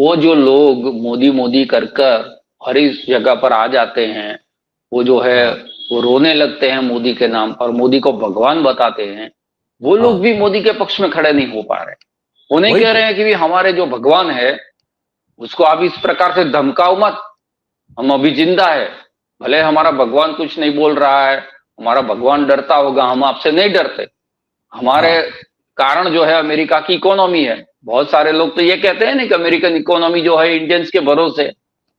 वो जो लोग मोदी मोदी कर कर हर इस जगह पर आ जाते हैं, वो जो है हाँ वो रोने लगते हैं मोदी के नाम पर, मोदी को भगवान बताते हैं, वो लोग हाँ, भी मोदी के पक्ष में खड़े नहीं हो पा रहे। वो नहीं वही कह रहे तो। हैं कि भी हमारे जो भगवान है उसको आप इस प्रकार से धमकाओ मत, हम अभी जिंदा है, भले हमारा भगवान कुछ नहीं बोल रहा है, हमारा भगवान डरता होगा, हम आपसे नहीं डरते। हमारे हाँ कारण जो है अमेरिका की इकोनॉमी है। बहुत सारे लोग तो ये कहते हैं ना कि अमेरिकन इकोनॉमी जो है इंडियंस के भरोसे,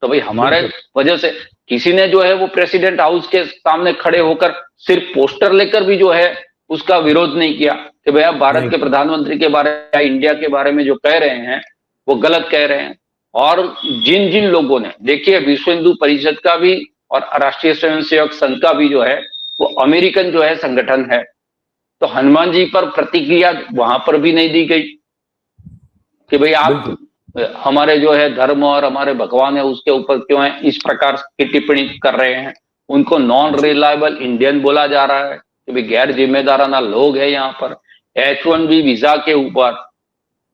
तो भाई हमारे बिल्कुल। वजह से किसी ने जो है वो प्रेसिडेंट हाउस के सामने खड़े होकर सिर्फ पोस्टर लेकर भी जो है उसका विरोध नहीं किया कि भाई आप भारत नहीं के किया। प्रधानमंत्री के बारे में या इंडिया के बारे में जो कह रहे हैं वो गलत कह रहे हैं। और जिन जिन लोगों ने, देखिए विश्व हिंदू परिषद का भी और राष्ट्रीय स्वयंसेवक संघ का भी जो है वो अमेरिकन जो है संगठन है, तो हनुमान जी पर प्रतिक्रिया वहां पर भी नहीं दी गई कि भाई आप बिल्कुल। हमारे जो है धर्म और हमारे भगवान है उसके ऊपर क्यों है इस प्रकार की टिप्पणी कर रहे हैं। उनको नॉन जी। रिलायबल इंडियन बोला जा रहा है कि भाई गैर जिम्मेदाराना लोग है यहाँ पर। H1B वीजा के ऊपर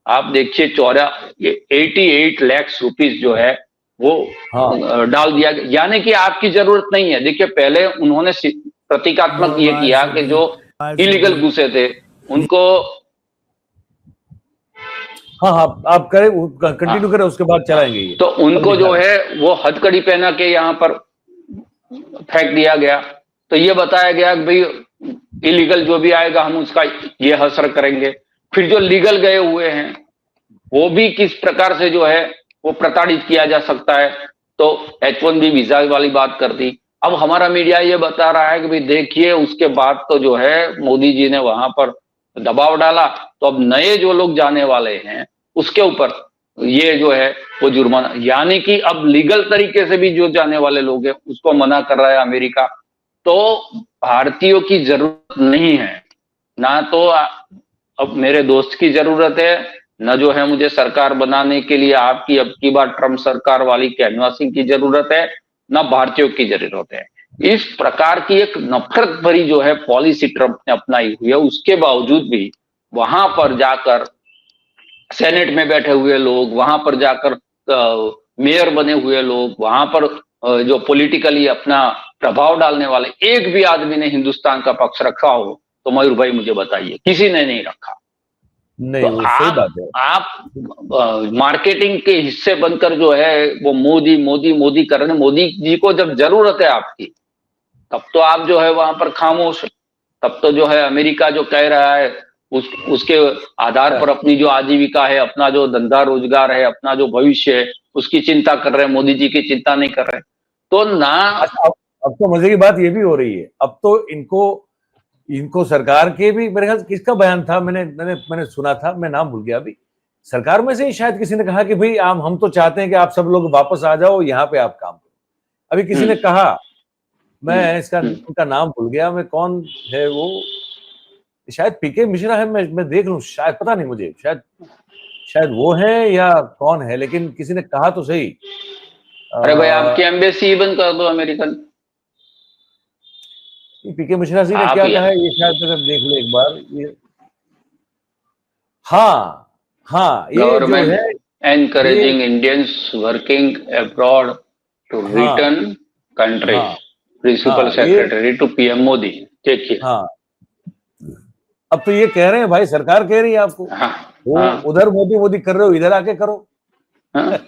आप देखिए 88 लाख रुपीज जो है वो हाँ डाल दिया गया, यानी कि आपकी जरूरत नहीं है। देखिए पहले उन्होंने प्रतीकात्मक ये मोबाइल किया से कि भी, जो मोबाइल से भी। इलीगल घुसे थे उनको, हाँ हाँ, आप करें, कंटिन्यू हाँ करें, उसके बाद हाँ, चलाएंगे ये। तो अब उनको दिखा जो रहे हैं। है वो हथकड़ी पहना के यहाँ पर फेंक दिया गया। तो ये बताया गया कि भाई इलीगल जो भी आएगा हम उसका ये हसर करेंगे। फिर जो लीगल गए हुए हैं वो भी किस प्रकार से जो है वो प्रताड़ित किया जा सकता है, तो H1B वीजा वाली बात कर दी। अब हमारा मीडिया ये बता रहा है कि भाई देखिए उसके बाद तो जो है मोदी जी ने वहां पर दबाव डाला, तो अब नए जो लोग जाने वाले हैं उसके ऊपर ये जो है वो जुर्माना, यानी कि अब लीगल तरीके से भी जो जाने वाले लोग हैं उसको मना कर रहा है अमेरिका। तो भारतीयों की जरूरत नहीं है ना, तो अब मेरे दोस्त की जरूरत है, न जो है मुझे सरकार बनाने के लिए आपकी अब की बार ट्रम्प सरकार वाली कैनवासिंग की जरूरत है, न भारतीयों की जरूरत है। इस प्रकार की एक नफरत भरी जो है पॉलिसी ट्रम्प ने अपनाई हुई है, उसके बावजूद भी वहां पर जाकर सेनेट में बैठे हुए लोग, वहां पर जाकर मेयर बने हुए लोग, वहां पर जो पॉलिटिकली अपना प्रभाव डालने वाले एक भी आदमी ने हिंदुस्तान का पक्ष रखा हो तो मयूर भाई मुझे बताइए, किसी ने नहीं रखा। तो नहीं, वो सही बात है। आप मार्केटिंग के हिस्से बनकर जो है वो मोदी मोदी मोदी कर रहे हैं। मोदी जी को जब जरूरत है आपकी तब तो आप जो है वहां पर खामोश, तब तो जो है अमेरिका जो कह रहा है उसके आधार पर अपनी जो आजीविका है, अपना जो धंधा रोजगार है, अपना जो भविष्य है उसकी चिंता कर रहे हैं, मोदी जी की चिंता नहीं कर रहे। तो ना, अच्छा, अब तो मजे की बात ये भी हो रही है, अब तो इनको इनको सरकार के भी, मेरे ख्याल से किसका बयान था, मैंने सुना था, मैं नाम भूल गया अभी। सरकार में से ही शायद किसी ने कहा कि भाई हम तो चाहते हैं कि आप सब लोग वापस आ जाओ, यहाँ पे आप काम करो। अभी किसी ने कहा, मैं इसका उनका नाम भूल गया, मैं कौन है वो, शायद पीके मिश्रा है, मैं देख लूं, शायद, पता नहीं मुझे, शायद शायद वो है या कौन है, लेकिन किसी ने कहा तो सही। अरे भाई आपकी एम्बेसी ही बंद कर दो अमेरिकन। पीके मिश्रा जी ने आप क्या कहा है ये शायद अगर देख ले एक बार ये। हाँ हाँ, ये जो है गवर्नमेंट ये, encouraging Indians working abroad to हाँ रिटर्न कंट्री, हाँ प्रिंसिपल हाँ ये, सेक्रेटरी टू पीएम मोदी। देखिए, हाँ, अब तो ये कह रहे हैं भाई, सरकार कह रही है आपको, हाँ वो हाँ उधर मोदी मोदी कर रहे हो, इधर आके करो। हाँ,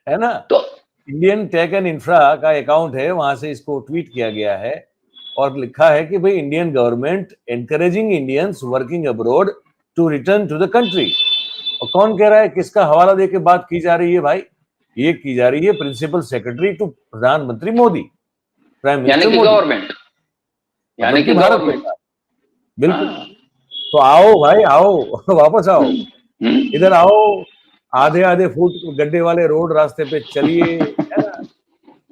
है ना। तो इंडियन टेक एंड इंफ्रा का अकाउंट है, वहां से इसको ट्वीट किया गया है और लिखा है कि भाई Indian government encouraging Indians working abroad to return to the country. और कौन कह रहा है, किसका हवाला देके बात की जा रही है भाई, ये की जा रही है प्रिंसिपल सेक्रेटरी टू प्रधानमंत्री मोदी, प्राइम यानी मिनिस्टर कि मोदी, गवर्नमेंट, यानी मतलब कि कि भारत गवर्नमेंट। सरकार। बिल्कुल। हाँ, तो आओ भाई आओ, वापस आओ, हम्म, इधर आओ, आधे आधे फुट गड्ढे वाले रोड रास्ते पे चलिए, है ना।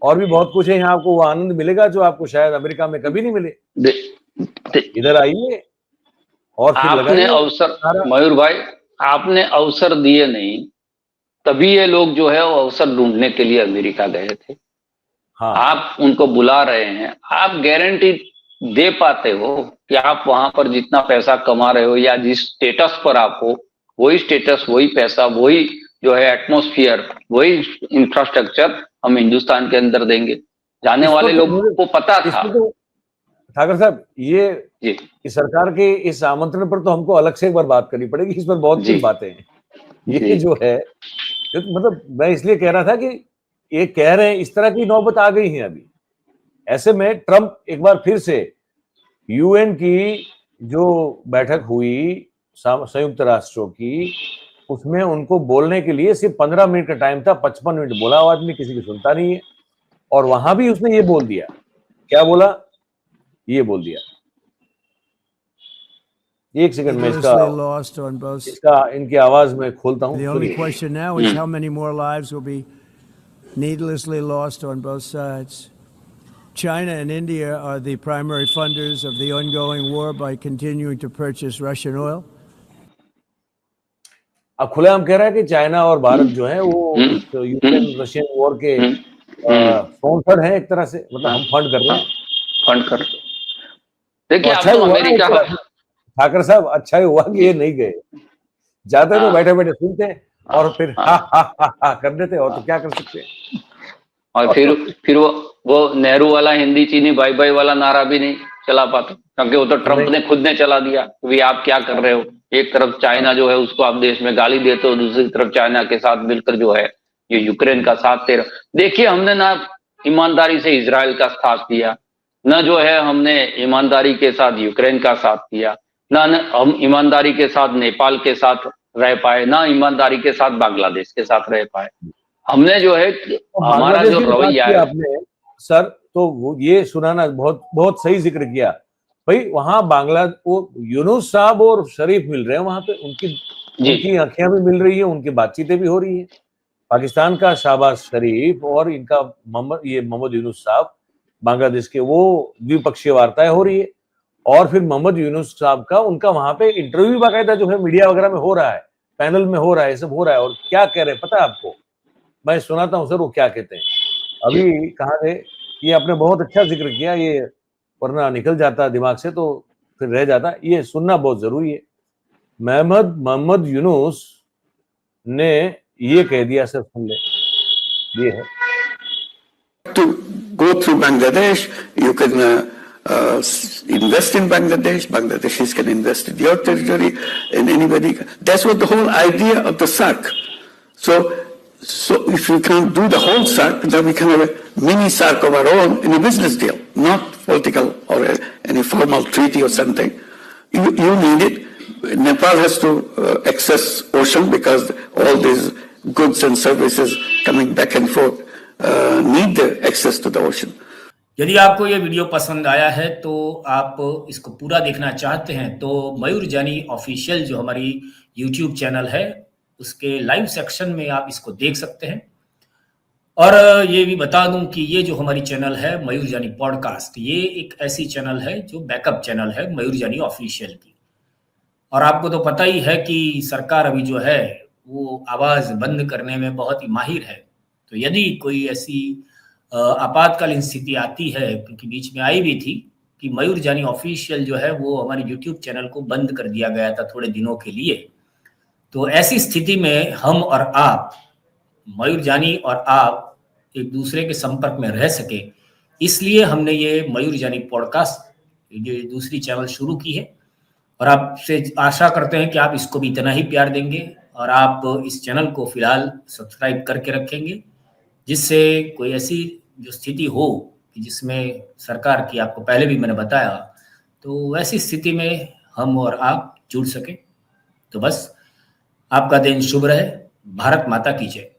और भी बहुत कुछ है यहाँ, आपको वो आनंद मिलेगा जो आपको शायद अमेरिका में कभी नहीं मिले। दे, दे, इधर आइए और फिर आपने लगाइए अवसर, सारा। मयूर भाई आपने अवसर दिए नहीं, तभी ये लोग जो है वो अवसर ढूंढने के लिए अमेरिका गए थे। हाँ आप उनको बुला रहे हैं, आप गारंटी दे पाते हो कि आप वहां पर जितना पैसा कमा रहे हो या जिस स्टेटस पर आप हो, वही स्टेटस, वही पैसा, वही जो है एटमॉस्फेयर, वही इंफ्रास्ट्रक्चर हम हिंदुस्तान के अंदर देंगे। जाने वाले लोगों को पता था। तो ठाकर साहब, ये जी कि सरकार के इस आमंत्रण पर तो हमको अलग से एक बार बात करनी पड़ेगी, इस पर बहुत जी कुछ बातें हैं। ये जी जो है, मतलब मैं इसलिए कह रहा था कि ये कह रहे हैं, इस तरह की नौबत आ गई है अभी। ऐसे में ट्रंप एक बार फिर से यूएन की जो बैठक हुई संयुक्त राष्ट्रों की, उसमें उनको बोलने के लिए सिर्फ 15 मिनट का टाइम था, 55 मिनट बोला वो आदमी, किसी की सुनता नहीं है। और वहां भी उसने ये बोल दिया, क्या बोला, ये बोल दिया। एक सेकंड में इसका इनकी आवाज में खोलता हूं। The only question now is how many more lives will be needlessly lost on both sides. China and India are the primary funders of the ongoing war by continuing to purchase Russian oil. अब खुलेआम कह रहा है कि China और भारत जो है वो यूक्रेन रशियन वॉर के स्पॉन्सर हैं एक तरह से, मतलब हम फंड कर रहे हैं। फंड कर, देखिए तो अच्छा अब तो हुआ अमेरिका, ठाकर साहब, अच्छा ही हुआ कि ये नहीं गए, जाते तो बैठे बैठे सुनते और फिर हा हा हा हा कर देते, और तो क्या कर सकते हैं। और फिर वो नेहरू वाला हिंदी चीनी बाई बाई वाला नारा भी नहीं चला पाते, क्योंकि वो तो ट्रंप ने खुद ने चला दिया कि आप क्या कर रहे हो। एक तरफ चाइना जो है उसको आप देश में गाली देते हो, दूसरी तरफ चाइना के साथ मिलकर जो है ये यूक्रेन का साथ दे रहे। देखिए हमने ना ईमानदारी से इजराइल का साथ दिया, न जो है हमने ईमानदारी के साथ यूक्रेन का साथ दिया, ना हम ईमानदारी के साथ नेपाल के साथ रह पाए, ना ईमानदारी के साथ बांग्लादेश के साथ रह पाए। हमने जो है हमारा जो रवैया है आपने सर, तो वो ये सुनाना बहुत बहुत सही जिक्र किया भाई। वहां वो यूनुस साहब और शरीफ मिल रहे हैं वहां पे, उनकी आंखें भी मिल रही है, उनकी बातचीतें भी हो रही है। पाकिस्तान का शाहबाज शरीफ और इनका मोहम्मद यूनुस साहब बांग्लादेश के, वो द्विपक्षीय वार्ताएं हो रही है। और फिर मोहम्मद यूनुस साहब का उनका वहां पे इंटरव्यू बाकायदा जो है मीडिया वगैरह में हो रहा है, पैनल में हो रहा है, ये सब हो रहा है। और क्या कह रहे हैं पता है आपको, मैं सुनाता हूँ सर वो क्या कहते हैं। अभी कहा थे, ये आपने बहुत अच्छा जिक्र किया, ये वरना निकल जाता दिमाग से तो फिर रह जाता, ये सुनना बहुत जरूरी है। मोहम्मद यूनुस ने ये कह दिया, सर सुन ले, ये है। To go through Bangladesh, you can invest in Bangladesh. Bangladeshis can invest in your territory, and anybody. That's what the whole idea of the SARC. So if we can't do the whole SARC, then we can have a mini SARC of our own in a business deal, not political or any formal treaty or something. You need it. Nepal has to access ocean because all these goods and services coming back and forth need the access to the ocean. यदि आपको ये video पसंद आया है तो आप इसको पूरा देखना चाहते हैं तो मयूर जानी ऑफिशियल जो हमारी YouTube चैनल है उसके लाइव सेक्शन में आप इसको देख सकते हैं। और ये भी बता दूं कि ये जो हमारी चैनल है मयूर जानी पॉडकास्ट, ये एक ऐसी चैनल है जो बैकअप चैनल है मयूर जानी ऑफिशियल की। और आपको तो पता ही है कि सरकार अभी जो है वो आवाज बंद करने में बहुत ही माहिर है। तो यदि कोई ऐसी आपातकालीन स्थिति आती है, क्योंकि बीच में आई भी थी कि मयूर जानी ऑफिशियल जो है वो हमारे YouTube चैनल को बंद कर दिया गया था थोड़े दिनों के लिए। तो ऐसी स्थिति में हम और आप, मयूर जानी और आप एक दूसरे के संपर्क में रह सके, इसलिए हमने ये मयूर जानी पॉडकास्ट ये दूसरी चैनल शुरू की है। और आपसे आशा करते हैं कि आप इसको भी इतना ही प्यार देंगे और आप इस चैनल को फिलहाल सब्सक्राइब करके रखेंगे, जिससे कोई ऐसी जो स्थिति हो कि जिसमें सरकार की, आपको पहले भी मैंने बताया, तो वैसी स्थिति में हम और आप जुड़ सकें। तो बस आपका दिन शुभ रहे। भारत माता की जय।